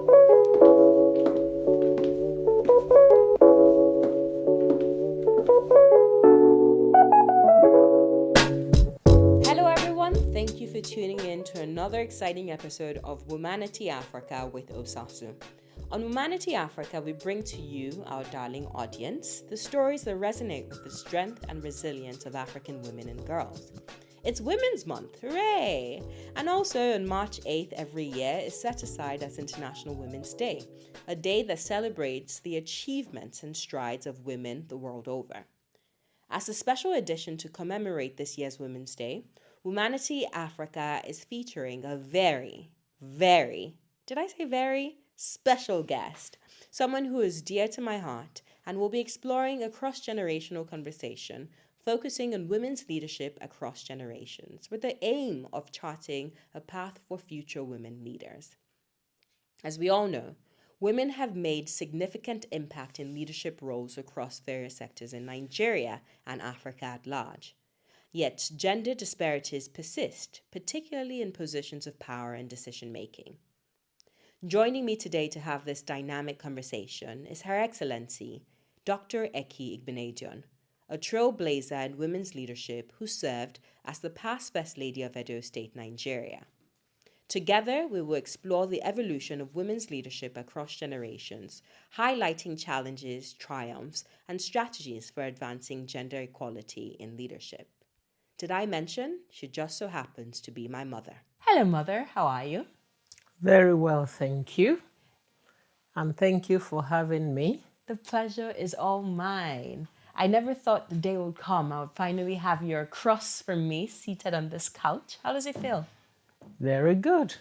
Hello, everyone. Thank you for tuning in to another exciting episode of Womanity Africa with Osasu. On Womanity Africa, we bring to you, our darling audience, the stories that resonate with the strength and resilience of African women and girls. It's Women's Month, hooray! And also on March 8th every year is set aside as International Women's Day, a day that celebrates the achievements and strides of women the world over. As a special edition to commemorate this year's Women's Day, Womanity Africa is featuring a did I say very? Special guest, someone who is dear to my heart, and will be exploring a cross-generational conversation focusing on women's leadership across generations with the aim of charting a path for future women leaders. As we all know, women have made significant impact in leadership roles across various sectors in Nigeria and Africa at large. Yet, gender disparities persist, particularly in positions of power and decision making. Joining me today to have this dynamic conversation is Her Excellency, Dr. Eki Igbinedion, a trailblazer in women's leadership who served as the past First Lady of Edo State, Nigeria. Together, we will explore the evolution of women's leadership across generations, highlighting challenges, triumphs, and strategies for advancing gender equality in leadership. Did I mention she just so happens to be my mother? Hello, Mother. How are you? Very well, thank you. And thank you for having me. The pleasure is all mine. I never thought the day would come I would finally have you across from me, seated on this couch. How does it feel? Very good.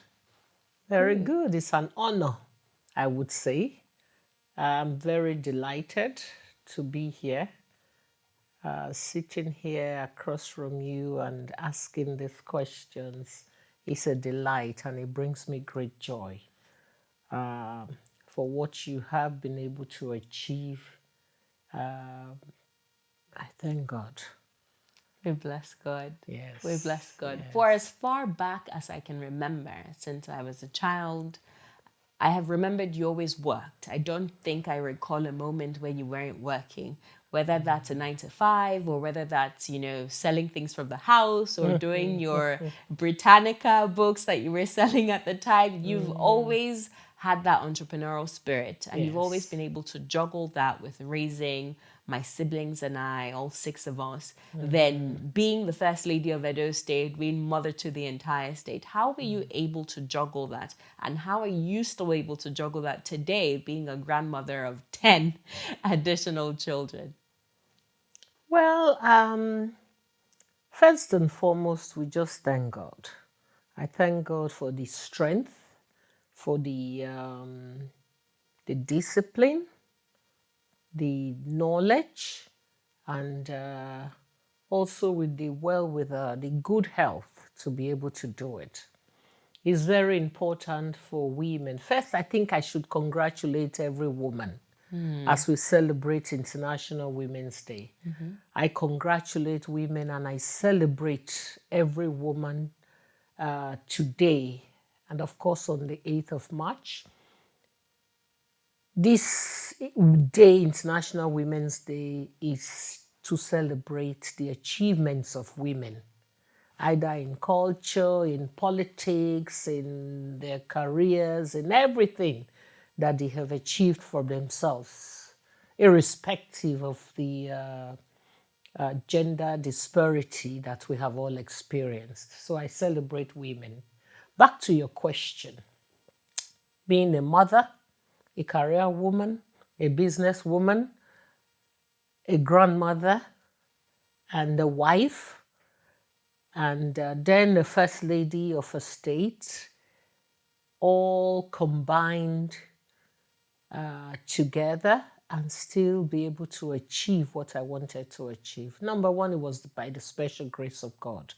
Very good. It's an honor, I would say. I'm very delighted to be here, sitting here across from you and asking these questions. It's a delight and it brings me great joy for what you have been able to achieve. I thank God. We bless God. Yes. We bless God. Yes. For as far back as I can remember, since I was a child, I have remembered you always worked. I don't think I recall a moment where you weren't working, whether that's a 9 to 5 or whether that's, selling things from the house or doing your Britannica books that you were selling at the time. You've always had that entrepreneurial spirit, and you've always Yes. been able to juggle that with raising my siblings and I, all 6 of us, then being the First Lady of Edo State, being mother to the entire state. How were you able to juggle that? And how are you still able to juggle that today, being a grandmother of 10 additional children? Well, first and foremost, we just thank God. I thank God for the strength, for the discipline, the knowledge, and also with the good health to be able to do it. It's very important for women. First, I think I should congratulate every woman as we celebrate International Women's Day. I congratulate women and I celebrate every woman today, and of course on the 8th of March. This day, International Women's Day, is to celebrate the achievements of women, either in culture, in politics, in their careers, in everything that they have achieved for themselves, irrespective of the gender disparity that we have all experienced. So I celebrate women. Back to your question. Being a mother, a career woman, a business woman, a grandmother, and a wife, and then a first lady of a state, all combined together and still be able to achieve what I wanted to achieve. Number one, it was by the special grace of God.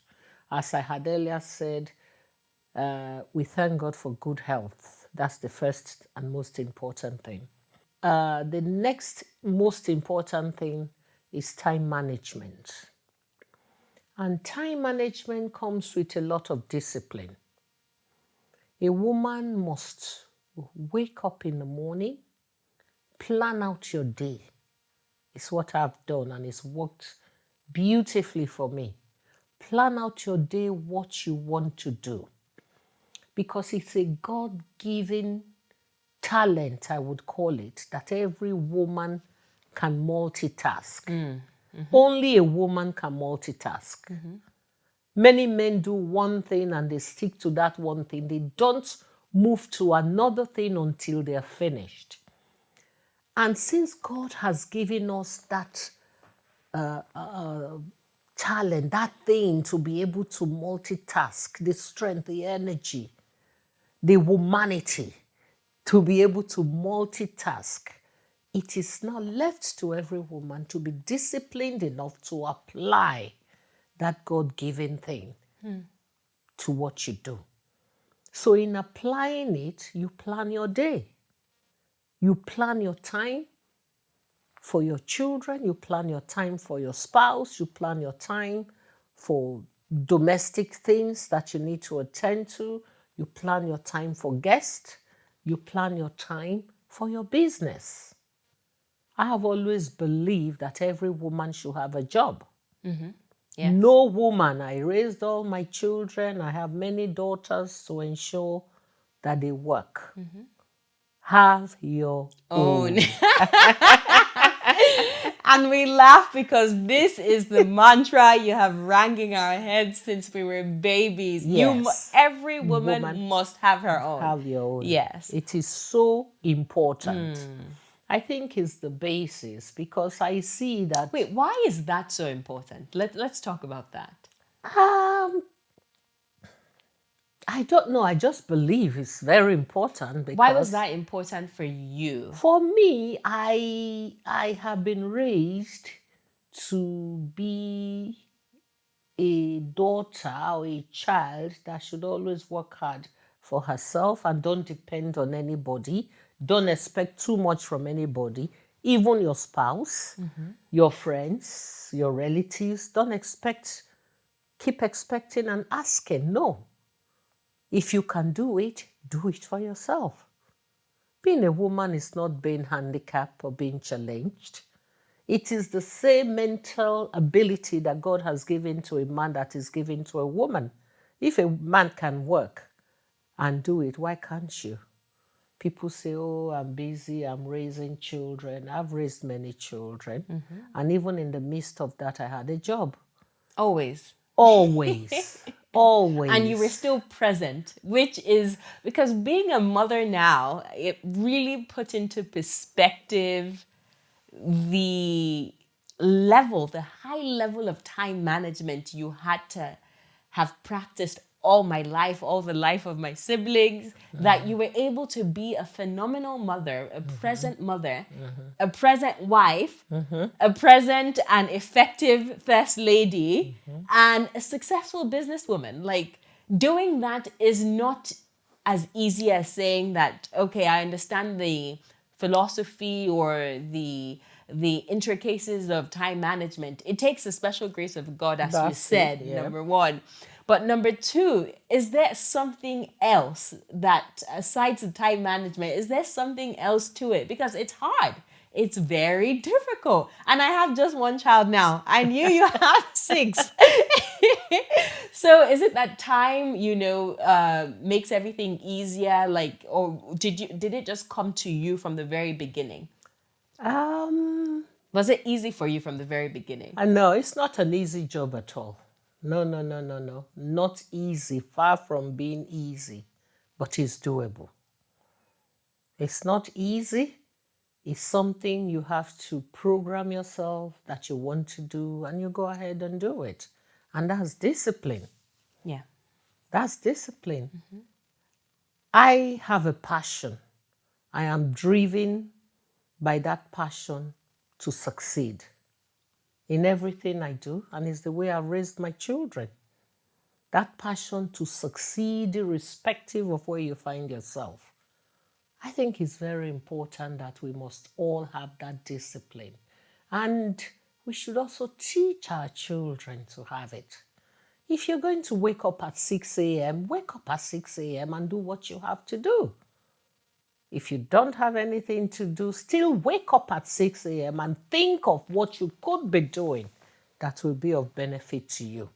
As I had earlier said, we thank God for good health. That's the first and most important thing. The next most important thing is time management. And time management comes with a lot of discipline. A woman must Wake up in the morning, plan out your day. It's what I've done, and it's worked beautifully for me. Plan out your day, what you want to do, because it's a God-given talent, I would call it, that every woman can multitask. Only a woman can multitask. Many men do one thing and they stick to that one thing. They don't move to another thing until they're finished. And since God has given us that talent, that thing to be able to multitask, the strength, the energy, the humanity to be able to multitask, it is now left to every woman to be disciplined enough to apply that God-given thing to what you do. So in applying it, you plan your day. You plan your time for your children. You plan your time for your spouse. You plan your time for domestic things that you need to attend to. You plan your time for guests. You plan your time for your business. I have always believed that every woman should have a job. Yes. No woman, I raised all my children, I have many daughters to ensure that they work. Have your own. And we laugh because this is the mantra you have rang in our heads since we were babies. Yes. Every woman must have her own. Have your own. Yes. It is so important. I think it's the basis, because I see that. Wait, why is that so important? Let's talk about that. I don't know. I just believe it's very important. Because Why was that important for you? for me, I have been raised to be a daughter or a child that should always work hard for herself and don't depend on anybody. Don't expect too much from anybody, even your spouse, your friends, your relatives. Keep expecting and asking. No. If you can do it for yourself. Being a woman is not being handicapped or being challenged. It is the same mental ability that God has given to a man that is given to a woman. If a man can work and do it, why can't you? People say, oh, I'm busy, I'm raising children. I've raised many children. And even in the midst of that, I had a job. Always. Always. Always. And you were still present, which is because being a mother now, it really put into perspective the high level of time management you had to have practiced all my life, all the life of my siblings, that you were able to be a phenomenal mother, a present mother, a present wife, a present and effective first lady, and a successful businesswoman. Like, doing that is not as easy as saying that, okay, I understand the philosophy or the intricacies of time management. It takes a special grace of God, as you said, number one. But number two, is there something else that, aside from time management, is there something else to it? Because it's hard. It's very difficult. And I have just one child now. I knew you have six. So is it that time, makes everything easier? Like, or did it just come to you from the very beginning? Was it easy for you from the very beginning? No, it's not an easy job at all. No. Not easy. Far from being easy. But it's doable. It's not easy. It's something you have to program yourself that you want to do, and you go ahead and do it. And that's discipline. Yeah. That's discipline. I have a passion. I am driven by that passion to succeed in everything I do, and it's the way I've raised my children. That passion to succeed irrespective of where you find yourself. I think it's very important that we must all have that discipline. And we should also teach our children to have it. If you're going to wake up at 6 a.m., wake up at 6 a.m. and do what you have to do. If you don't have anything to do, still wake up at 6 a.m. and think of what you could be doing that will be of benefit to you.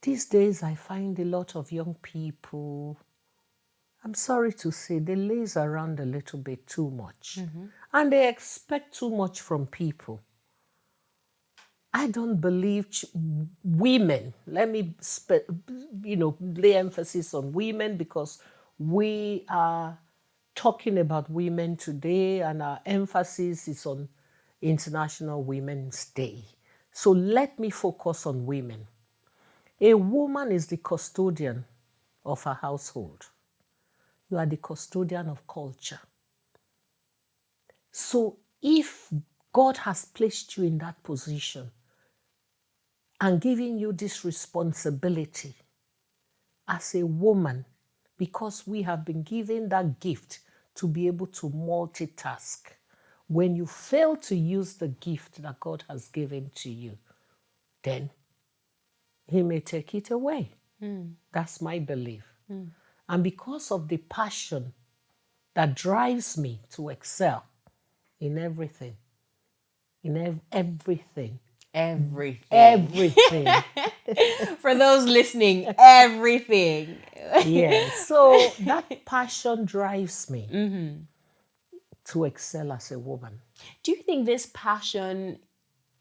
These days, I find a lot of young people, I'm sorry to say, they laze around a little bit too much. And they expect too much from people. I don't believe women, let me lay emphasis on women because we are talking about women today and our emphasis is on International Women's Day. So let me focus on women. A woman is the custodian of her household. You are the custodian of culture. So if God has placed you in that position and giving you this responsibility as a woman, because we have been given that gift to be able to multitask, when you fail to use the gift that God has given to you, then He may take it away. That's my belief. And because of the passion that drives me to excel in everything, everything, Everything. For those listening, everything. Yeah. So that passion drives me to excel as a woman. Do you think this passion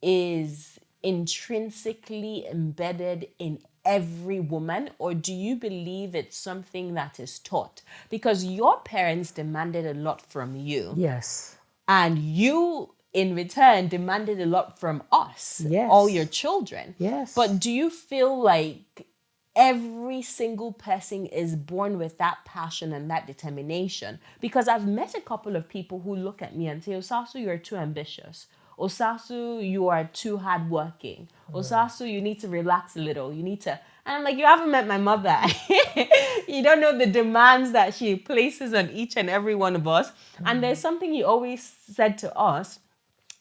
is intrinsically embedded in every woman, or do you believe it's something that is taught? Because your parents demanded a lot from you. Yes. And you, in return, demanded a lot from us, Yes. all your children. Yes. But do you feel like every single person is born with that passion and that determination? Because I've met a couple of people who look at me and say, Osasu, you're too ambitious. Osasu, you are too hardworking. Osasu, you need to relax a little. You need to... And I'm like, you haven't met my mother. You don't know the demands that she places on each and every one of us. And there's something he always said to us,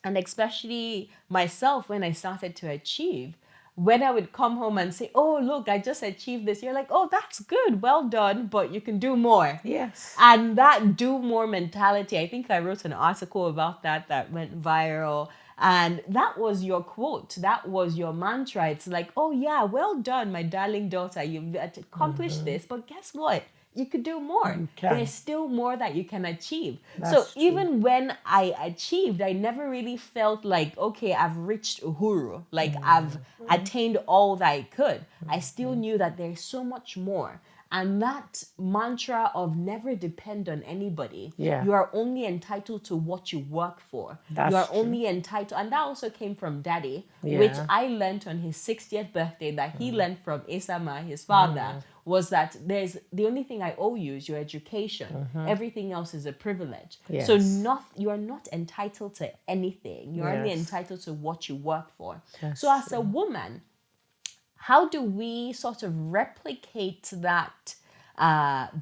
and especially myself when I started to achieve. When I would come home and say, oh, look, I just achieved this. You're like, oh, that's good. Well done. But you can do more. Yes. And that do more mentality, I think I wrote an article about that went viral. And that was your quote. That was your mantra. It's like, oh, yeah, well done, my darling daughter. You've accomplished this. But guess what? You could do more. You can. There's still more that you can achieve. That's so true. even when I achieved, I never really felt like, okay, I've reached uhuru. Like I've attained all that I could. I still knew that there's so much more. And that mantra of never depend on anybody. Yeah. You are only entitled to what you work for. That's you are true. only entitled, and that also came from Daddy, Yeah. which I learned on his 60th birthday, that he learned from Isama, his father, was that there's the only thing I owe you is your education. Everything else is a privilege. Yes. So you are not entitled to anything. You're only Yes. entitled to what you work for. That's so as a woman, how do we sort of replicate that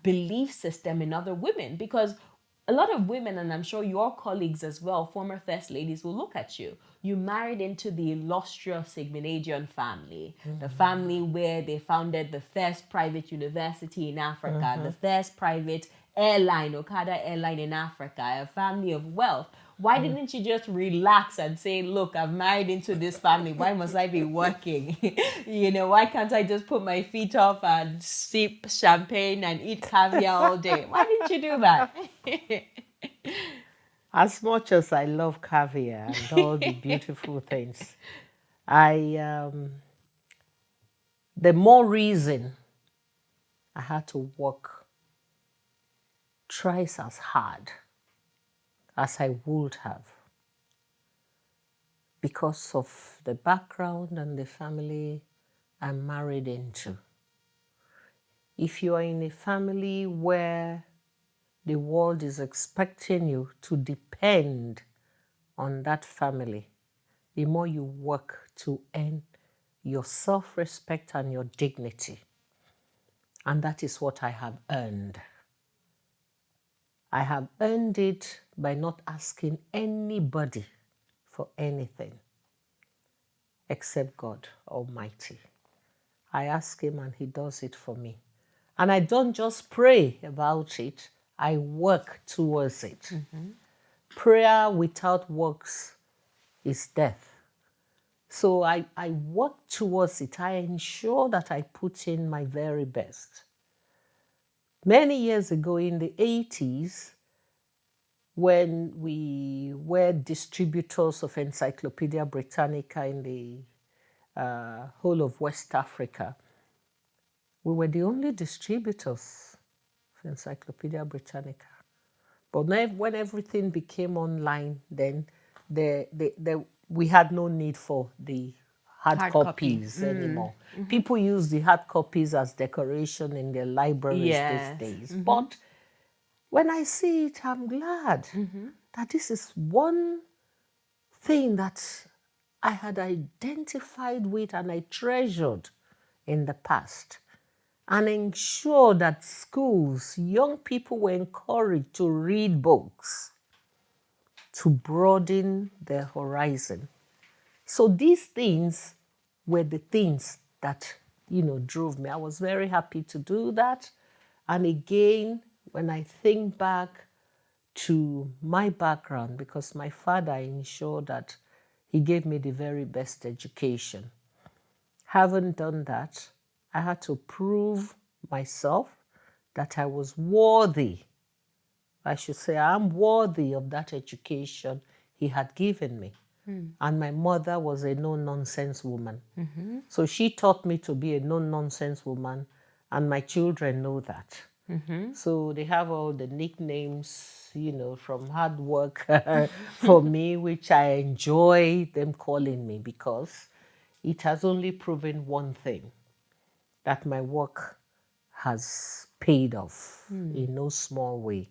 belief system in other women? Because a lot of women, and I'm sure your colleagues as well, former first ladies, will look at you. You married into the illustrious Igbinedion family, the family where they founded the first private university in Africa, the first private airline, Okada Airline in Africa, a family of wealth. Why didn't you just relax and say, look, I've married into this family. Why must I be working? Why can't I just put my feet up and sip champagne and eat caviar all day? Why didn't you do that? As much as I love caviar and all the beautiful things, the more reason I had to work twice as hard as I would have because of the background and the family I'm married into. If you are in a family where the world is expecting you to depend on that family, the more you work to earn your self-respect and your dignity. And that is what I have earned. I have earned it by not asking anybody for anything except God Almighty. I ask Him and He does it for me. And I don't just pray about it, I work towards it. Prayer without works is death. So I work towards it. I ensure that I put in my very best. Many years ago in the 80s, when we were distributors of Encyclopedia Britannica in the whole of West Africa, we were the only distributors of Encyclopedia Britannica. But when everything became online, then we had no need for the hard Hard copy. copies anymore. People use the hard copies as decoration in their libraries these Yes. days. But when I see it, I'm glad that this is one thing that I had identified with and I treasured in the past, and ensure that schools, young people were encouraged to read books to broaden their horizon. So these things were the things that, drove me. I was very happy to do that. And again, when I think back to my background, because my father ensured that he gave me the very best education. Having done that, I had to prove myself that I was worthy. I should say, I'm worthy of that education he had given me. And my mother was a no-nonsense woman. So she taught me to be a no-nonsense woman, and my children know that. So they have all the nicknames, from hard work for me, which I enjoy them calling me, because it has only proven one thing, that my work has paid off in no small way.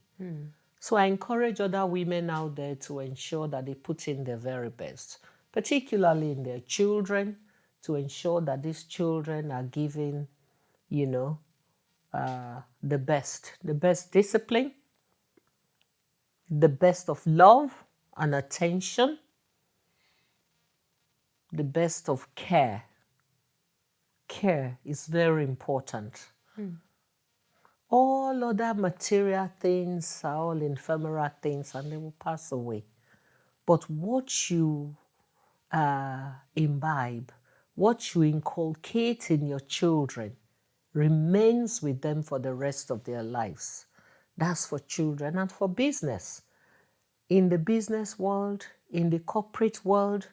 So I encourage other women out there to ensure that they put in their very best, particularly in their children, to ensure that these children are given, the best discipline, the best of love and attention, the best of care. Care is very important. All other material things are all ephemeral things and they will pass away. But what you imbibe, what you inculcate in your children, remains with them for the rest of their lives. That's for children and for business. In the business world, in the corporate world,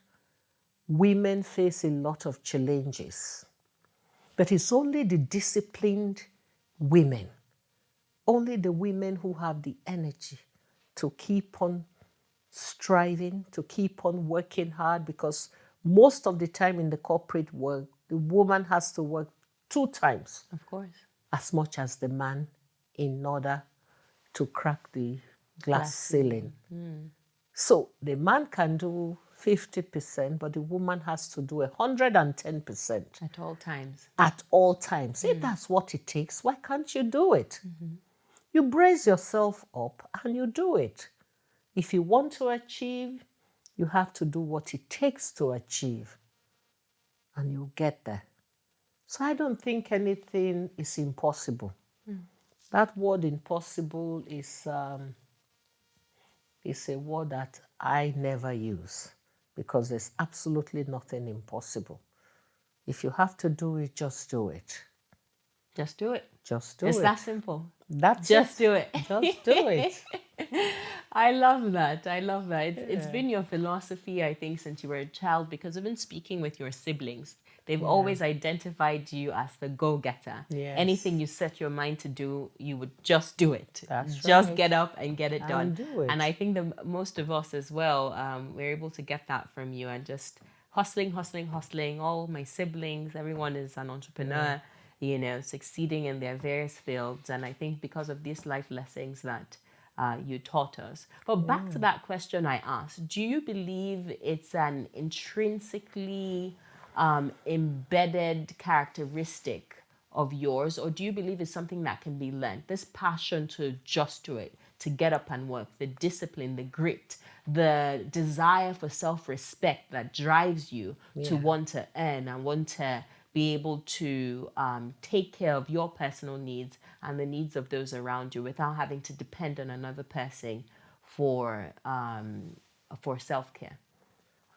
women face a lot of challenges. But it's only the disciplined women, only the women who have the energy to keep on striving, to keep on working hard, because most of the time in the corporate world, the woman has to work 2 times Of course. as much as the man in order to crack the glass Glass ceiling. So the man can do 50%, but the woman has to do 110% At all times. at all times. If that's what it takes, why can't you do it? You brace yourself up and you do it. If you want to achieve, you have to do what it takes to achieve, and you'll get there. So I don't think anything is impossible. That word impossible is a word that I never use, because there's absolutely nothing impossible. If you have to do it, just do it. Just do it. Just do It's it. that simple. That's Just it. do it. Just do it. I love that. I love that. It's been your philosophy, I think, since you were a child, because even speaking with your siblings, they've always identified you as the go-getter. Yes. Anything you set your mind to do, you would just do it. That's just right. get up and get it done. And do it. And I think the most of us as well, we're able to get that from you, and just hustling, hustling, hustling. All my siblings, everyone is an entrepreneur. Succeeding in their various fields. And I think because of these life lessons that you taught us. But back to that question I asked, do you believe it's an intrinsically embedded characteristic of yours, or do you believe it's something that can be learned? This passion to just do it, to get up and work, the discipline, the grit, the desire for self-respect that drives you to want to earn and want to be able to take care of your personal needs and the needs of those around you without having to depend on another person for self-care?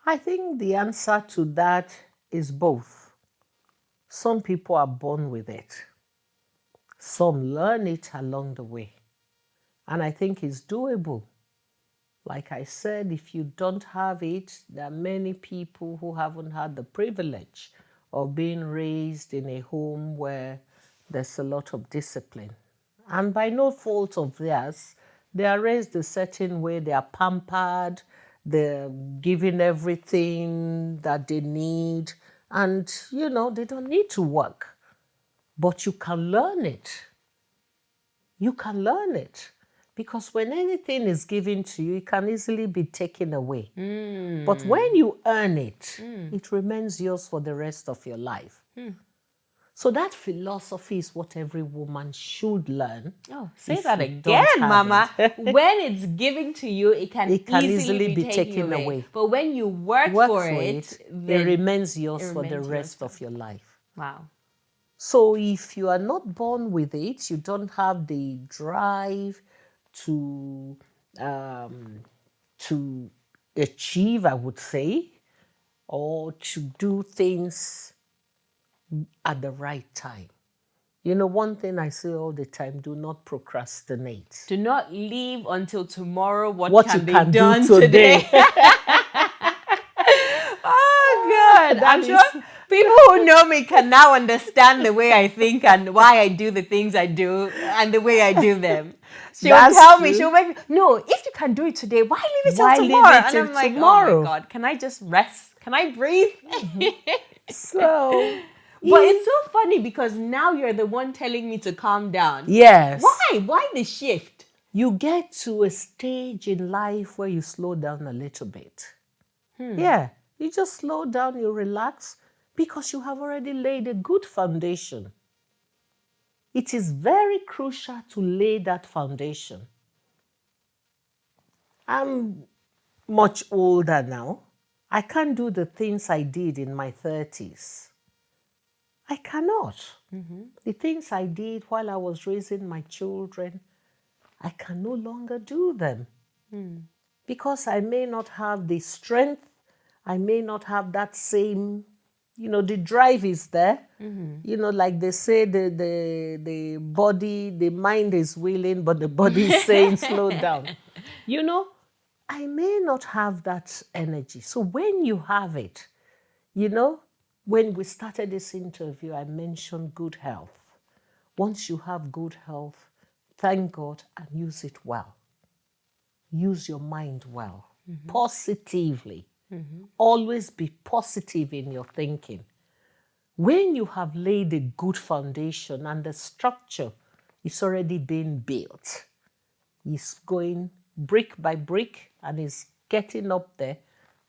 I think the answer to that is both. Some people are born with it. Some learn it along the way. And I think it's doable. Like I said, if you don't have it, there are many people who haven't had the privilege of being raised in a home where there's a lot of discipline. And by no fault of theirs, they are raised a certain way, they are pampered, they're given everything that they need, and they don't need to work. But you can learn it. You can learn it. Because when anything is given to you, it can easily be taken away. But when you earn it, it remains yours for the rest of your life. So that philosophy is what every woman should learn. Oh, say if that you again, don't have Mama. it. When it's given to you, it can easily be taken away. away. But when you work for it, it then remains yours for the remains yours rest of your life. Wow. So if you are not born with it, you don't have the drive to to achieve, I would say, or to do things at the right time. One thing I say all the time, do not procrastinate. Do not leave until tomorrow what you can be can done do today. Oh, God. I'm is- sure people who know me can now understand the way I think and why I do the things I do and the way I do them. She'll That's tell me, true. she'll make me, no, if you can do it today, why leave it till Why leave tomorrow? it And till I'm like, oh tomorrow? my God, can I just rest? Can I breathe? So, But it's so funny because now you're the one telling me to calm down. yes. Why? Why the shift? You get to a stage in life where you slow down a little bit. Yeah, you just slow down, you relax, because you have already laid a good foundation. It is very crucial to lay that foundation. I'm much older now. I can't do the things I did in my 30s. I cannot. The things I did while I was raising my children, I can no longer do them. Because I may not have the strength, I may not have that same, the drive is there. Like they say, the body, the mind is willing, but the body is saying slow down. I may not have that energy. So when you have it, when we started this interview, I mentioned good health. Once you have good health, thank God and use it well. Use your mind well, positively. Always be positive in your thinking. When you have laid a good foundation and the structure is already being built, it's going brick by brick and it's getting up there,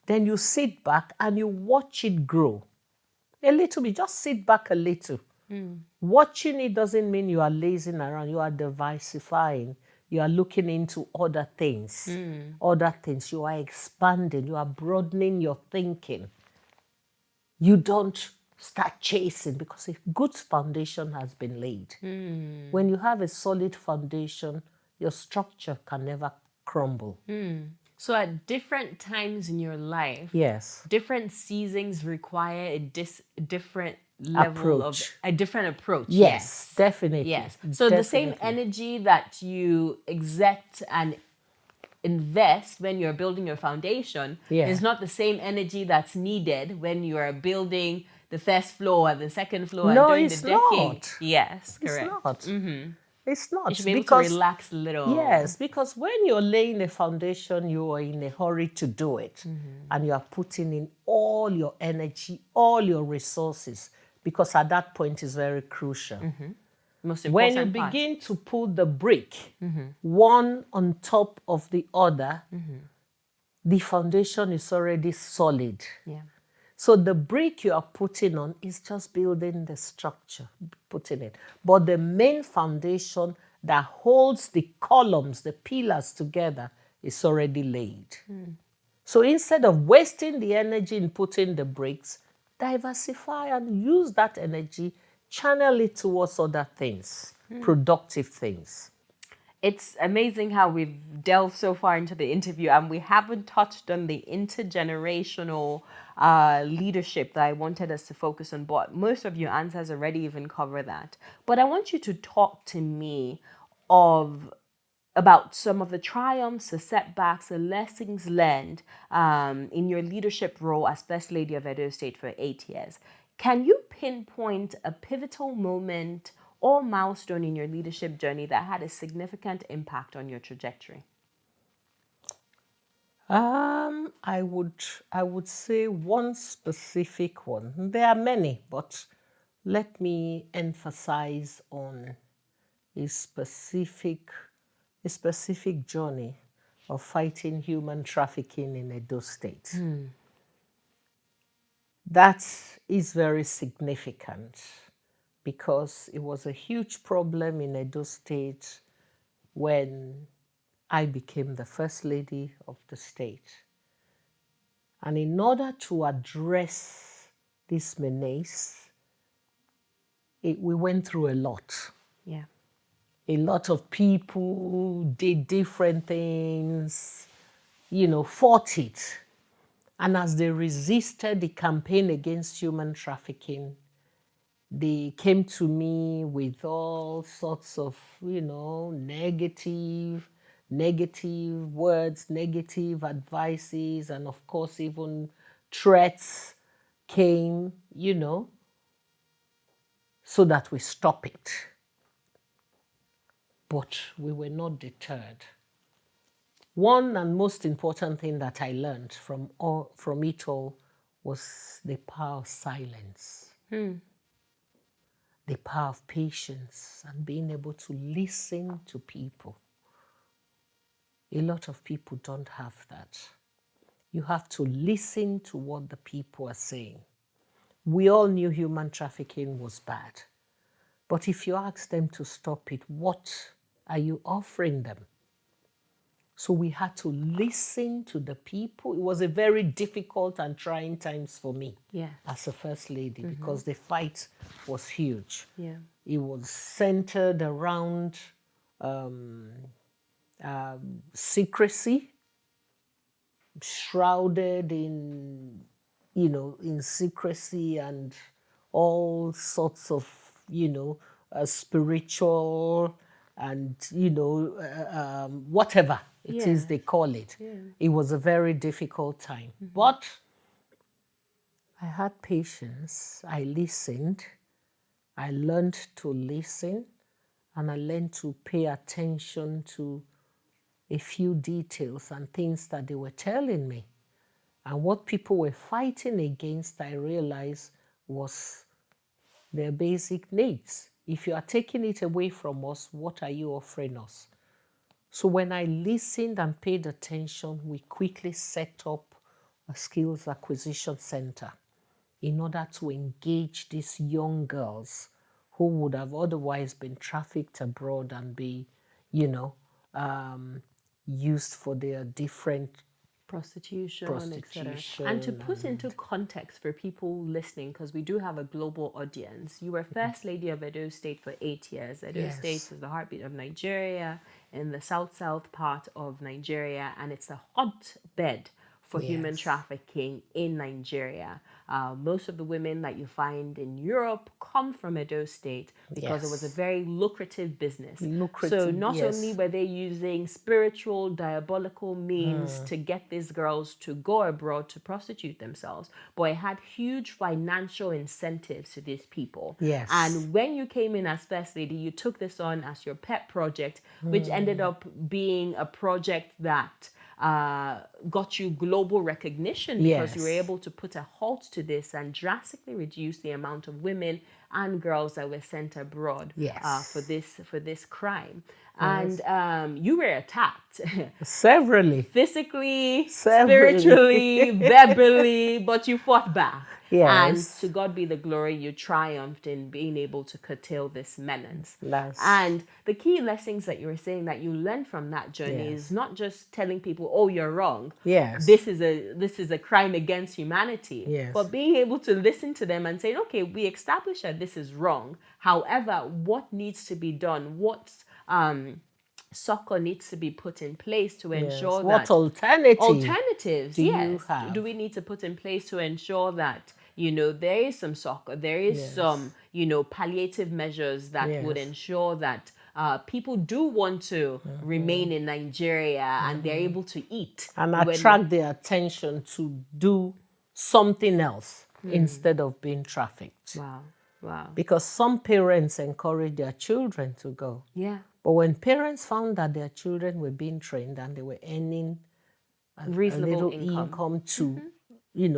then you sit back and you watch it grow. A little bit, just sit back a little. Watching it doesn't mean you are lazing around, you are diversifying. You are looking into other things. You are expanding, you are broadening your thinking. You don't start chasing because a good foundation has been laid. When you have a solid foundation, your structure can never crumble. So at different times in your life, Yes. different seasons require a different level Approach. of a different approach. Yes, definitely. Yes. So the same energy that you exert and invest when you're building your foundation is not the same energy that's needed when you are building the first floor and the second floor and doing the decking. Not. Yes, correct. It's not. It's not. You should be able to relax a little. Yes, because when you're laying a foundation, you are in a hurry to do it. And you are putting in all your energy, all your resources, because at that point is very crucial. Most When you important part. begin to put the brick, one on top of the other, the foundation is already solid. Yeah. So the brick you are putting on is just building the structure, putting it. But the main foundation that holds the columns, the pillars together, is already laid. So instead of wasting the energy in putting the bricks, diversify and use that energy, channel it towards other things, productive things. It's amazing how we've delved so far into the interview and we haven't touched on the intergenerational leadership that I wanted us to focus on, but most of your answers already even cover that. But I want you to talk to me of about some of the triumphs, the setbacks, the lessons learned in your leadership role as First Lady of Edo State for 8 years. Can you pinpoint a pivotal moment or milestone in your leadership journey that had a significant impact on your trajectory? I would say one specific one. There are many, but let me emphasize on a specific a specific journey of fighting human trafficking in Edo State. That is very significant because it was a huge problem in Edo State when I became the First Lady of the state. And in order to address this menace, we went through a lot. Yeah. A lot of people did different things, fought it. And as they resisted the campaign against human trafficking, they came to me with all sorts of, negative words, negative advices, and of course, even threats came, so that we stop it. But we were not deterred. One and most important thing that I learned from it all was the power of silence, the power of patience, and being able to listen to people. A lot of people don't have that. You have to listen to what the people are saying. We all knew human trafficking was bad. But if you ask them to stop it, what are you offering them? So we had to listen to the people. It was a very difficult and trying times for me as a First Lady because the fight was huge. Yeah. It was centered around secrecy, shrouded in secrecy and all sorts of, spiritual and, whatever it is they call it. It was a very difficult time. But I had patience. I listened. I learned to listen and I learned to pay attention to a few details and things that they were telling me. And what people were fighting against, I realized, was their basic needs. If you are taking it away from us, what are you offering us? So when I listened and paid attention, we quickly set up a skills acquisition center in order to engage these young girls who would have otherwise been trafficked abroad and be, used for their different Prostitution, etc. prostitution. And to put into context for people listening, because we do have a global audience, you were First Lady of Edo State for 8 years. Edo State is the heartbeat of Nigeria, in the south part of Nigeria, and it's a hotbed for human trafficking in Nigeria. Most of the women that you find in Europe come from Edo State because it was a very lucrative business. So not only were they using spiritual, diabolical means to get these girls to go abroad to prostitute themselves, but it had huge financial incentives to these people. And when you came in as First Lady, you took this on as your pet project, which ended up being a project that got you global recognition because you were able to put a halt to this and drastically reduce the amount of women and girls that were sent abroad for this crime. And you were attacked severally, physically, spiritually, verbally, but you fought back. And to Yes. God be the glory, you triumphed in being able to curtail this menace. That's And the key lessons that you were saying that you learned from that journey is yes. not just telling people, "Oh, you're wrong. Yes. This is a crime against humanity," Yes. but being able to listen to them and say, "Okay, we established that this is wrong. However, what needs to be done? What succor needs to be put in place to Yes. ensure What that alternative alternatives, do you yes, do have? we need to put in place to ensure that there is some soccer, there is some Yes. palliative measures that would Yes. ensure that people do want to remain in Nigeria and they're able to eat And when attract their attention to do something else instead of being trafficked. wow, wow, Because some parents encourage their children to go. yeah, But when parents found that their children were being trained and they were earning a reasonable little income. income to,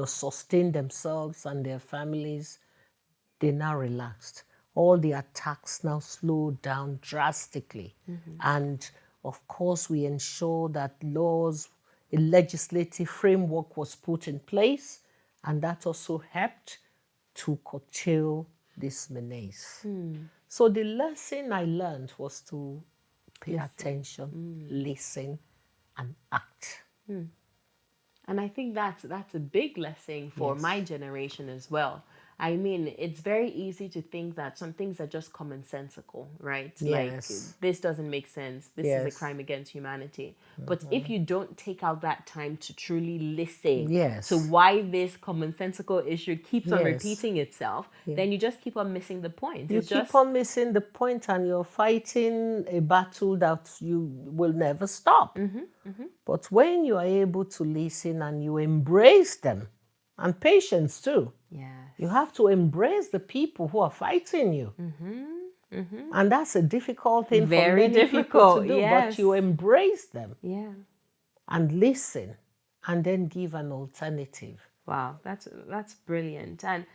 sustain themselves and their families, they now relaxed. All the attacks now slowed down drastically. And of course, we ensure that laws, a legislative framework was put in place, and that also helped to curtail this menace. So the lesson I learned was to pay attention, listen, and act. And I think that's a big lesson for my Yes. generation as well. I mean, it's very easy to think that some things are just commonsensical, right? Like, Yes. this doesn't make sense. This is a Yes. crime against humanity. But if you don't take out that time to truly listen to Yes. why this commonsensical issue keeps on Yes. repeating itself, then you just keep on missing the point. You It's keep just, on missing the point and you're fighting a battle that you will never stop. But when you are able to listen and you embrace them, and patience too, yes. you have to embrace the people who are fighting you. And that's a difficult thing for Very many people to difficult, do, but yes. you embrace them Yeah. and listen and then give an alternative. Wow, that's brilliant. And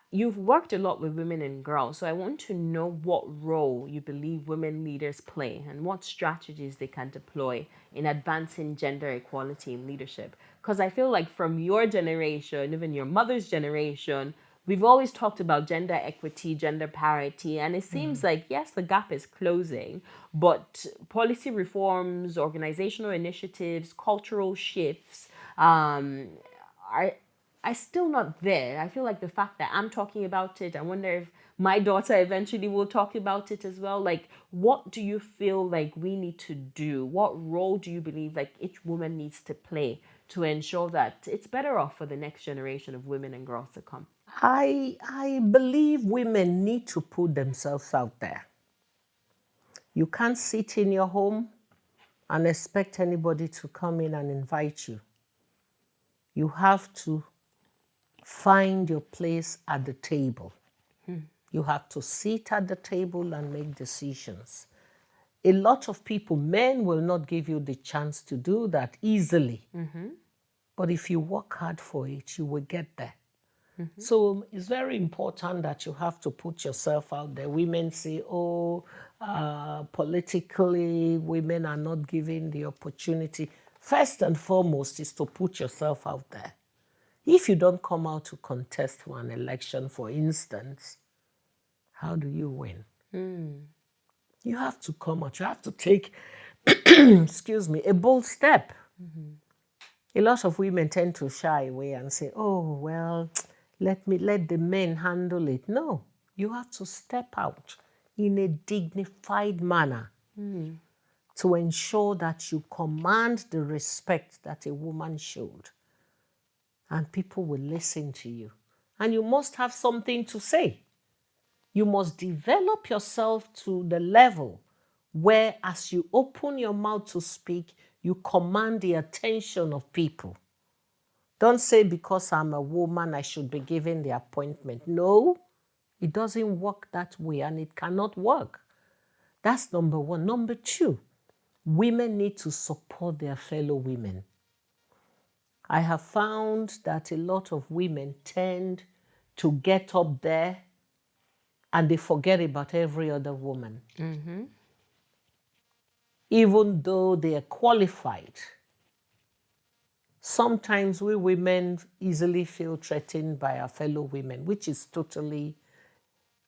you've worked a lot with women and girls, so I want to know what role you believe women leaders play and what strategies they can deploy in advancing gender equality in leadership. Because I feel like from your generation, even your mother's generation, we've always talked about gender equity, gender parity, and it seems like, yes, the gap is closing, but policy reforms, organizational initiatives, cultural shifts, are still not there. I feel like the fact that I'm talking about it, I wonder if my daughter eventually will talk about it as well. Like, what do you feel like we need to do? What role do you believe like each woman needs to play to ensure that it's better off for the next generation of women and girls to come? I believe women need to put themselves out there. You can't sit in your home and expect anybody to come in and invite you. You have to find your place at the table. You have to sit at the table and make decisions. A lot of people, men will not give you the chance to do that easily. But if you work hard for it, you will get there. So it's very important that you have to put yourself out there. Women say, oh, politically, women are not given the opportunity. First and foremost is to put yourself out there. If you don't come out to contest for an election, for instance, how do you win? You have to come out. You have to take, excuse me, a bold step. A lot of women tend to shy away and say, oh, well, let the men handle it. No, you have to step out in a dignified manner to ensure that you command the respect that a woman should. And people will listen to you. And you must have something to say. You must develop yourself to the level where, as you open your mouth to speak, you command the attention of people. Don't say because I'm a woman, I should be given the appointment. No, it doesn't work that way and it cannot work. That's number one. Number two, women need to support their fellow women. I have found that a lot of women tend to get up there and they forget about every other woman. Even though they are qualified. Sometimes we women easily feel threatened by our fellow women, which is totally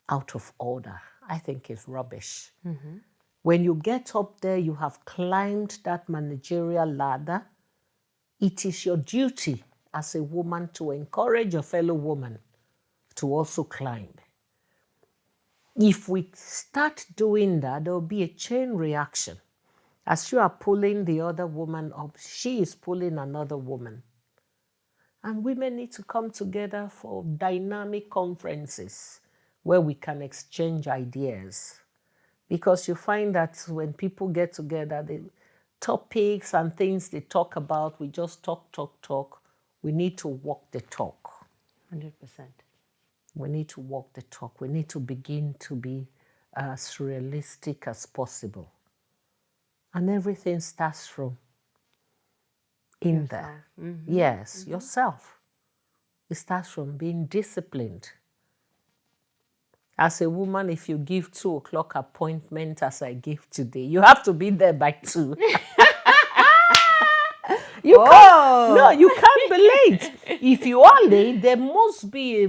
out of order. I think it's rubbish. When you get up there, you have climbed that managerial ladder. It is your duty as a woman to encourage your fellow woman to also climb. If we start doing that, there will be a chain reaction. As you are pulling the other woman up, she is pulling another woman. And women need to come together for dynamic conferences where we can exchange ideas. Because you find that when people get together, the topics and things they talk about, we just talk, talk, talk. We need to walk the talk. 100%. We need to walk the talk. We need to begin to be as realistic as possible. And everything starts from in there. Yes, yourself. It starts from being disciplined. As a woman, if you give 2:00 appointment as I give today, you have to be there by 2. You can't be late. If you are late, there must be a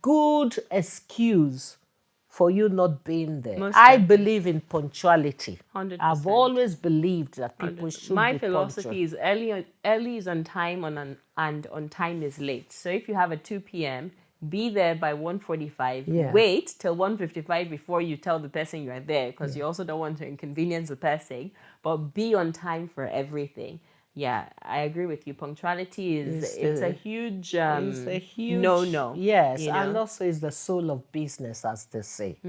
good excuse for you not being there. Most I definitely. believe in punctuality. 100%. I've always believed that people should My be philosophy punctual. is early is on time and on time is late. So if you have a 2 p.m., be there by 1:45. Yeah. Wait till 1:55 before you tell the person you are there, because you also don't want to inconvenience the person, but be on time for everything. Yeah, I agree with you. Punctuality it's a huge It's a huge no. Yes, You and know? also it's the soul of business, as they say.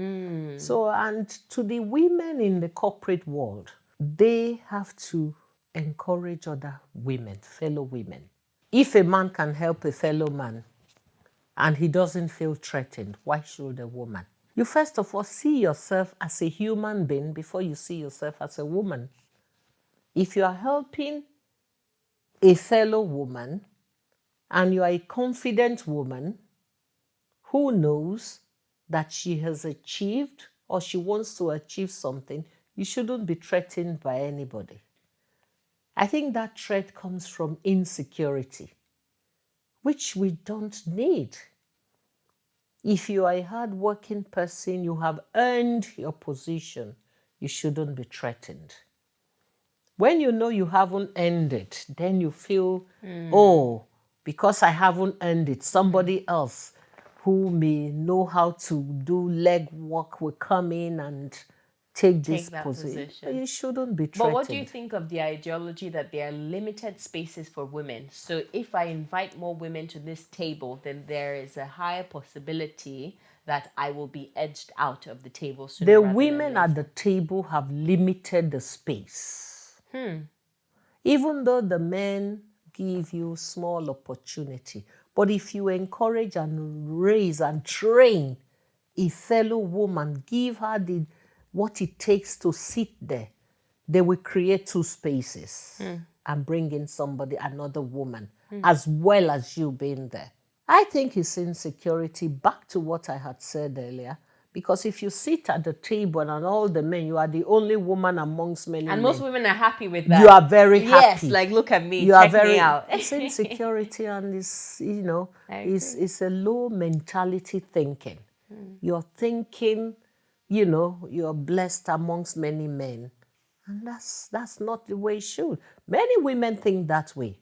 So, and to the women in the corporate world, they have to encourage other women, fellow women. If a man can help a fellow man and he doesn't feel threatened, why should a woman? You first of all see yourself as a human being before you see yourself as a woman. If you are helping a fellow woman and you are a confident woman who knows that she has achieved or she wants to achieve something, you shouldn't be threatened by anybody. I think that threat comes from insecurity, which we don't need. If you are a hardworking person, you have earned your position, you shouldn't be threatened. When you know you haven't earned it, then you feel, oh, because I haven't earned it, somebody else who may know how to do leg work will come in and take this Take that position. position. You shouldn't be threatened. But what do you think of the ideology that there are limited spaces for women? So if I invite more women to this table, then there is a higher possibility that I will be edged out of the table sooner The rather women than at later. the table have limited the space. Even though the men give you small opportunity. But if you encourage and raise and train a fellow woman, give her what it takes to sit there, they will create 2 spaces and bring in another woman, as well as you being there. I think it's insecurity, back to what I had said earlier, because if you sit at the table and all the men, you are the only woman amongst many men. And most women are happy with that. You are very happy. Yes, like look at me, You are check me out. It's insecurity and it's, I it's a low mentality thinking. You're thinking, you're blessed amongst many men. And that's not the way it should. Many women think that way.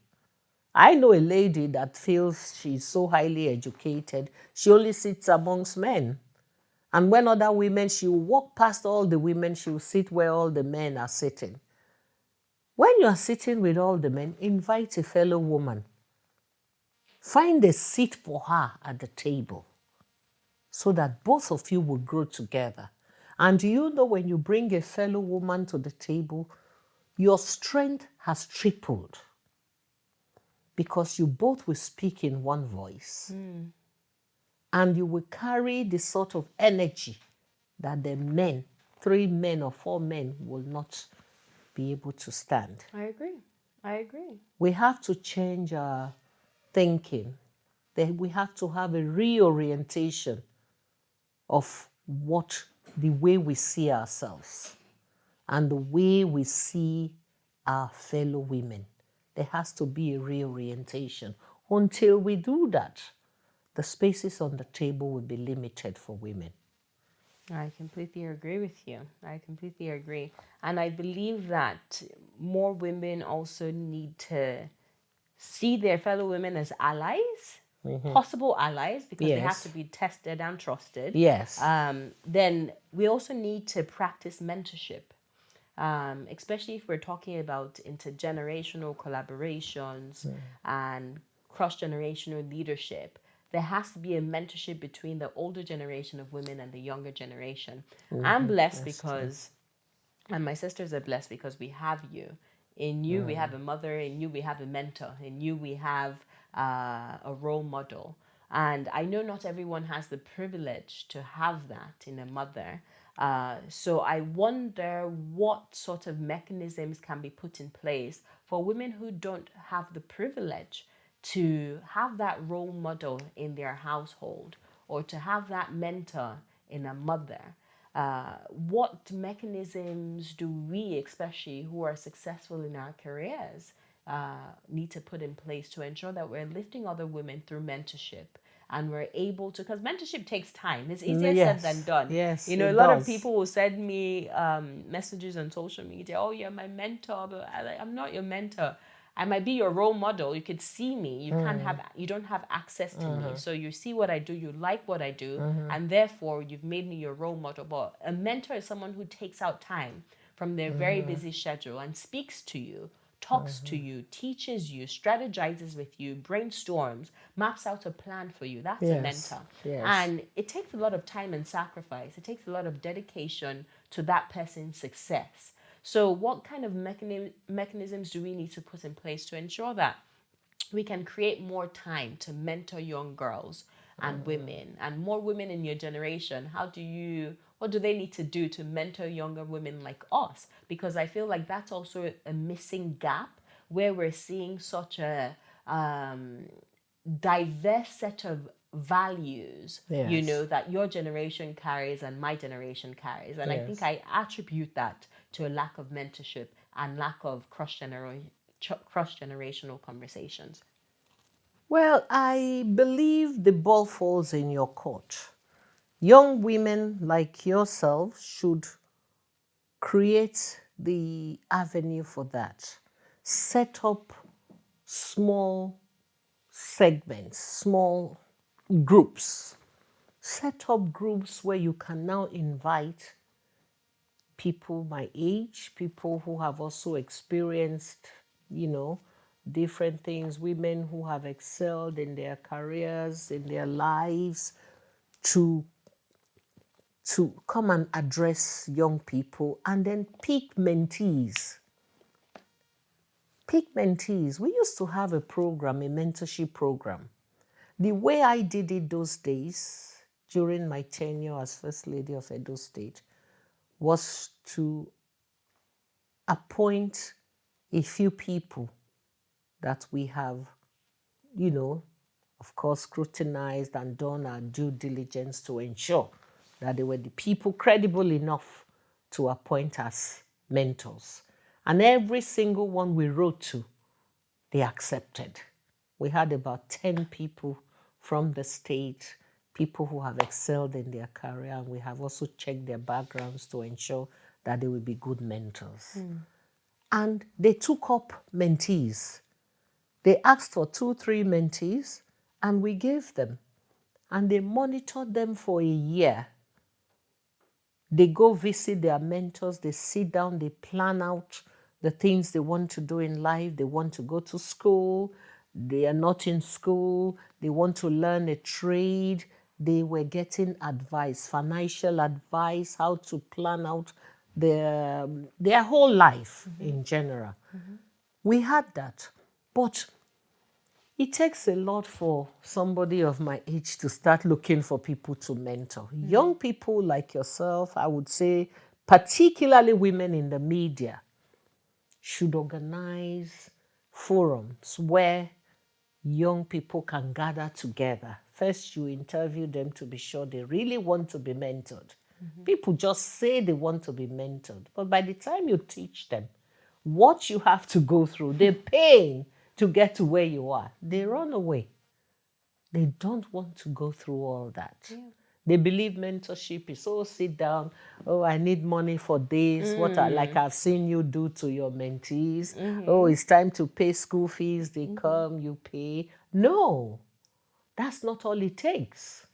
I know a lady that feels she's so highly educated, she only sits amongst men. And when other women, she will walk past all the women, she will sit where all the men are sitting. When you are sitting with all the men, invite a fellow woman. Find a seat for her at the table so that both of you will grow together. And you know, when you bring a fellow woman to the table, your strength has tripled because you both will speak in one voice. And you will carry the sort of energy that the men, 3 men or 4 men, will not be able to stand. I agree. We have to change our thinking. Then we have to have a reorientation of the way we see ourselves and the way we see our fellow women. There has to be a reorientation. Until we do that, the spaces on the table will be limited for women. I completely agree with you. I completely agree. And I believe that more women also need to see their fellow women as allies, possible allies, because they have to Yes. be tested and trusted. Yes. Then we also need to practice mentorship, especially if we're talking about intergenerational collaborations and cross generational leadership. There has to be a mentorship between the older generation of women and the younger generation. I'm blessed That's true. because, and my sisters are blessed because we have you. In you, we have a mother. In you, we have a mentor. In you, we have a role model. And I know not everyone has the privilege to have that in a mother. So I wonder what sort of mechanisms can be put in place for women who don't have the privilege to have that role model in their household or to have that mentor in a mother. What mechanisms do we, especially who are successful in our careers, need to put in place to ensure that we're lifting other women through mentorship and we're able to, because mentorship takes time. It's easier said than Yes. done. Yes, You know, a it lot of does. people will send me messages on social media. Oh, you're my mentor, but I'm not your mentor. I might be your role model. You could see me. You don't have access to me. So you see what I do, you like what I do, and therefore you've made me your role model. But a mentor is someone who takes out time from their very busy schedule and speaks to you, talks to you, teaches you, strategizes with you, brainstorms, maps out a plan for you. That's a Yes. mentor. Yes. And it takes a lot of time and sacrifice. It takes a lot of dedication to that person's success. So, what kind of mechanisms do we need to put in place to ensure that we can create more time to mentor young girls and women and more women in your generation? What do they need to do to mentor younger women like us? Because I feel like that's also a missing gap where we're seeing such a diverse set of values, Yes. that your generation carries and my generation carries. And I think Yes. I attribute that to a lack of mentorship and lack of cross generational conversations. Well, I believe the ball falls in your court. Young women like yourself should create the avenue for that. Set up small segments, small groups. Set up groups where you can now invite people my age, people who have also experienced, you know, different things, women who have excelled in their careers, in their lives, to come and address young people, and then pick mentees. Pick mentees. We used to have a program, a mentorship program. The way I did it those days, during my tenure as First Lady of Edo State, was to appoint a few people that we have, you know, of course, scrutinized and done our due diligence to ensure that they were the people credible enough to appoint as mentors. And every single one we wrote to, they accepted. We had about 10 people from the state, people who have excelled in their career, and we have also checked their backgrounds to ensure that they will be good mentors. And they took up mentees. They asked for 2, 3 mentees, and we gave them. And they monitored them for a year. They go visit their mentors, they sit down, they plan out the things they want to do in life. They want to go to school, they are not in school, they want to learn a trade. They were getting advice, financial advice, how to plan out their whole life in general. We had that. But it takes a lot for somebody of my age to start looking for people to mentor. Young people like yourself, I would say, particularly women in the media, should organize forums where young people can gather together. First, you interview them to be sure they really want to be mentored. People just say they want to be mentored, but by the time you teach them, what you have to go through, the pain to get to where you are, they run away. They don't want to go through all that. Yeah. They believe mentorship is, oh, sit down. Oh, I need money for this. Like I've seen you do to your mentees. Oh, it's time to pay school fees. They come, you pay. No, that's not all it takes.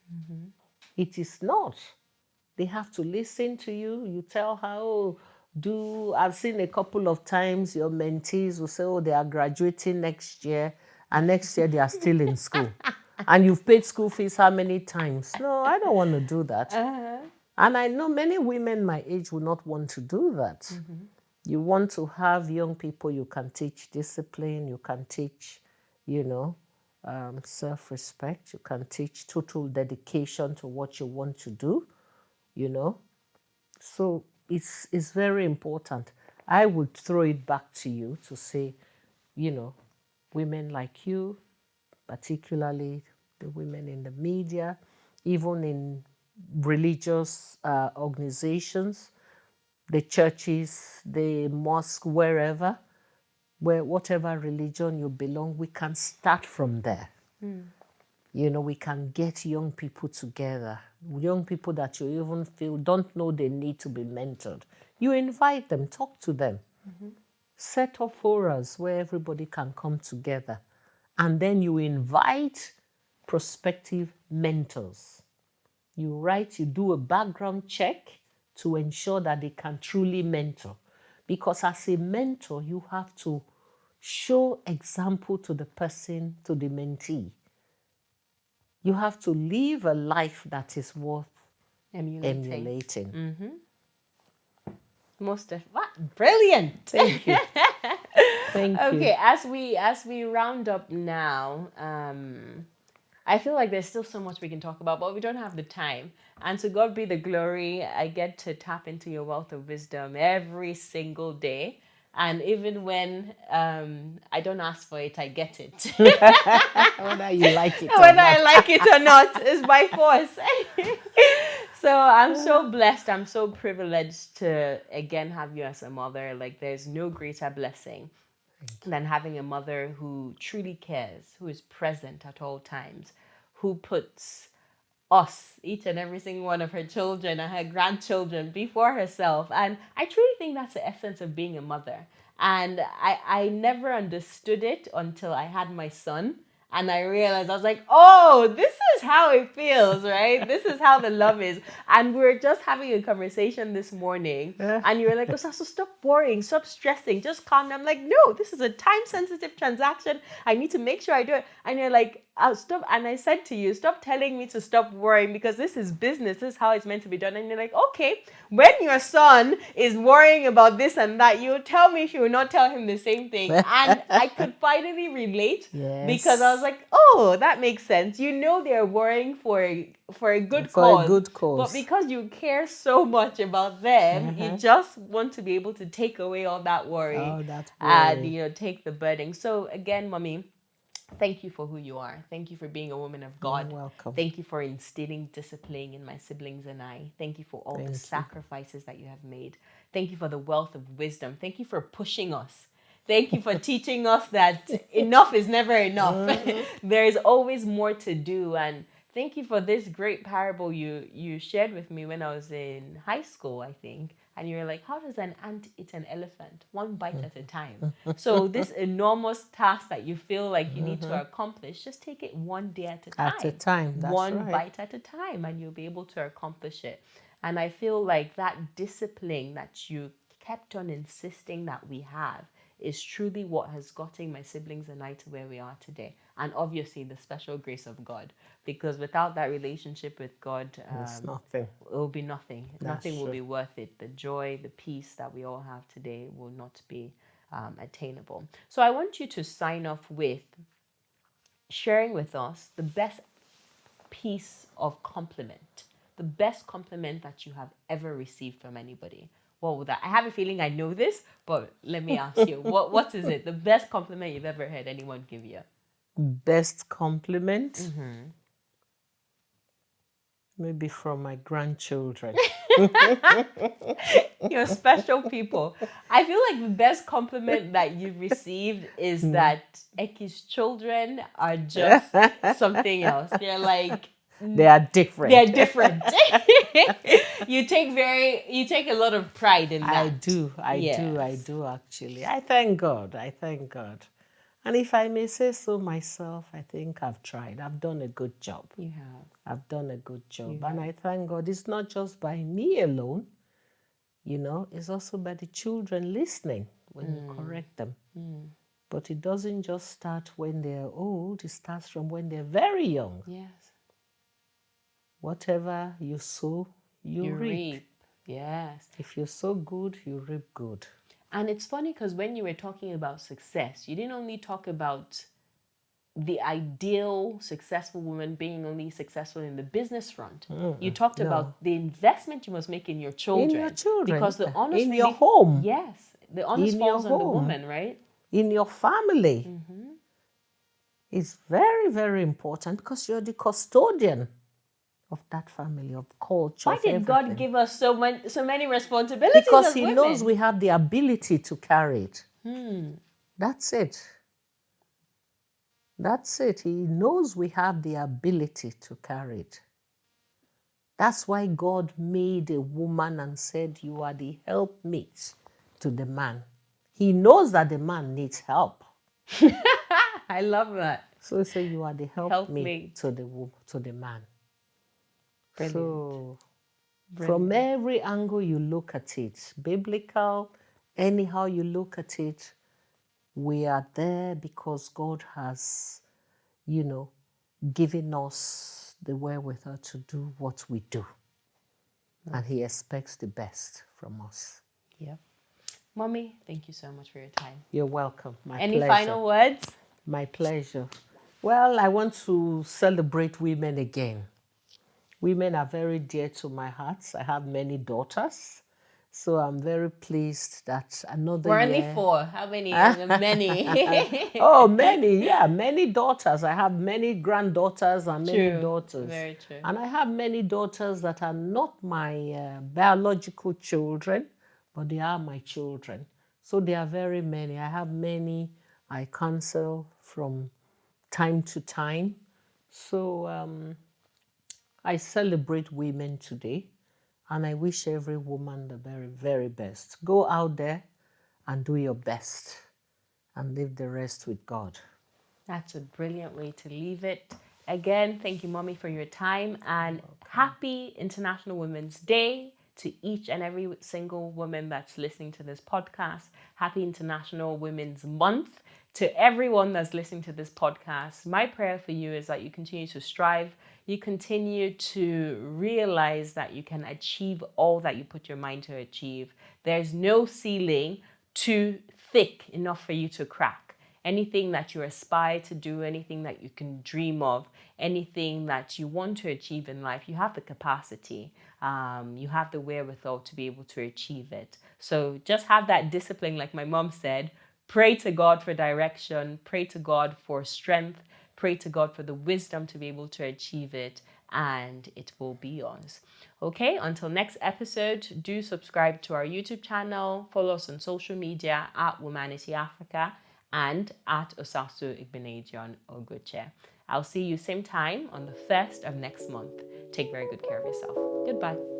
It is not. They have to listen to you. You tell her, oh, I've seen a couple of times your mentees will say, oh, they are graduating next year, and next year they are still in school. And you've paid school fees how many times? No, I don't want to do that. And I know many women my age will not want to do that. You want to have young people you can teach discipline, you can teach, self-respect, you can teach total dedication to what you want to do, you know. So it's very important. I would throw it back to you to say, women like you, particularly the women in the media, even in religious organizations, the churches, the mosque, wherever, whatever religion you belong, we can start from there. We can get young people together, young people that you even feel don't know they need to be mentored. You invite them, talk to them, set up forums where everybody can come together. And then you invite prospective mentors. You do a background check to ensure that they can truly mentor. Because as a mentor, you have to show example to the person, to the mentee. You have to live a life that is worth emulating. What? Brilliant. Thank you. Thank you. Okay, as we round up now, I feel like there's still so much we can talk about, but we don't have the time. And to God be the glory, I get to tap into your wealth of wisdom every single day. And even when I don't ask for it, I get it. Whether you like it or Whether not. I like it or not is by force. So I'm so blessed. I'm so privileged to again have you as a mother. Like there's no greater blessing than having a mother who truly cares, who is present at all times, who puts us, each and every single one of her children and her grandchildren, before herself. And I truly think that's the essence of being a mother. And I never understood it until I had my son. And I realized, I was like, oh, this is how it feels, right? This is how the love is. And we were just having a conversation this morning. And you were like, oh, so stop worrying, stop stressing, just calm down. I'm like, no, this is a time-sensitive transaction. I need to make sure I do it. And you're like, I'll stop. And I said to you, stop telling me to stop worrying because this is business. This is how it's meant to be done. And you're like, okay, when your son is worrying about this and that, you tell me if you will not tell him the same thing. And I could finally relate because I was like, oh, that makes sense. They're worrying for a good cause. A good cause. But because you care so much about them, you just want to be able to take away all that worry. And take the burden. So again, mommy, thank you for who you are. Thank you for being a woman of God. You're welcome. Thank you for instilling discipline in my siblings and I. Thank you for all the sacrifices that you have made. Thank you for the wealth of wisdom. Thank you for pushing us. Thank you for teaching us that enough is never enough. There is always more to do. And thank you for this great parable you shared with me when I was in high school, I think. And you were like, how does an ant eat an elephant? One bite at a time. So this enormous task that you feel like you need to accomplish, just take it one day at a time. At a time, that's one right. bite at a time, and you'll be able to accomplish it. And I feel like that discipline that you kept on insisting that we have is truly what has gotten my siblings and I to where we are today. And obviously the special grace of God. Because without that relationship with God, it's nothing. It will be nothing. Nothing will true. be worth it. The joy, the peace that we all have today will not be attainable. So I want you to sign off with sharing with us the best piece of compliment, the best compliment that you have ever received from anybody. What would that? I have a feeling I know this, but let me ask you, what is it? The best compliment you've ever heard anyone give you? Best compliment? Maybe from my grandchildren. You're special people. I feel like the best compliment that you've received is that Eki's children are just something else. They're like They are different. they're different. You take a lot of pride in I that. do, I do, I Yes. do actually. I thank God. I thank God. And if I may say so myself, I think I've tried. I've done a good job. You have. I've done a good job. You And have. I thank God it's not just by me alone, it's also by the children listening when you correct them. But it doesn't just start when they're old, it starts from when they're very young. Yes. Whatever you sow, you You reap. reap. Yes. If you sow good, you reap good. And it's funny because when you were talking about success, you didn't only talk about the ideal successful woman being only successful in the business front. You talked No. about the investment you must make in your In your children children, because the onus in your really, home, yes, the onus in your falls on the home, woman, right? in your family. It's very, very important because you're the custodian of that family, of culture, Why of did God everything. give us so many responsibilities Because as He knows women? we have the ability to carry it. That's it. That's it. He knows we have the ability to carry it. That's why God made a woman and said, "You are the helpmate to the man." He knows that the man needs help. I love that. So He said, "You are the helpmate Helpmate. to the man." Brilliant. So from Brilliant. every angle you look at it, biblical, anyhow you look at it, we are there because God has, given us the wherewithal to do what we do. And He expects the best from us. Yep. Mommy, thank you so much for your time. You're welcome. My Any pleasure. final words? My pleasure. Well, I want to celebrate women again. Women are very dear to my heart. I have many daughters. So I'm very pleased that another We're only year. 4. How many? Many. Oh, many, yeah, many daughters. I have many granddaughters and many True. daughters. Very true. And I have many daughters that are not my biological children, but they are my children. So there are very many. I have many I counsel from time to time. So I celebrate women today, and I wish every woman the very, very best. Go out there and do your best and leave the rest with God. That's a brilliant way to leave it. Again, thank you, Mommy, for your time, and happy International Women's Day to each and every single woman that's listening to this podcast. Happy International Women's Month to everyone that's listening to this podcast. My prayer for you is that you continue to strive, you continue to realize that you can achieve all that you put your mind to achieve. There's no ceiling too thick enough for you to crack. Anything that you aspire to do, anything that you can dream of, anything that you want to achieve in life, you have the capacity, you have the wherewithal to be able to achieve it. So just have that discipline, like my mom said. Pray to God for direction, pray to God for strength, pray to God for the wisdom to be able to achieve it, and it will be yours. Okay, until next episode, do subscribe to our YouTube channel, follow us on social media at Womanity Africa and at Osasu Igbinedion Oguche. I'll see you same time on the 1st of next month. Take very good care of yourself. Goodbye.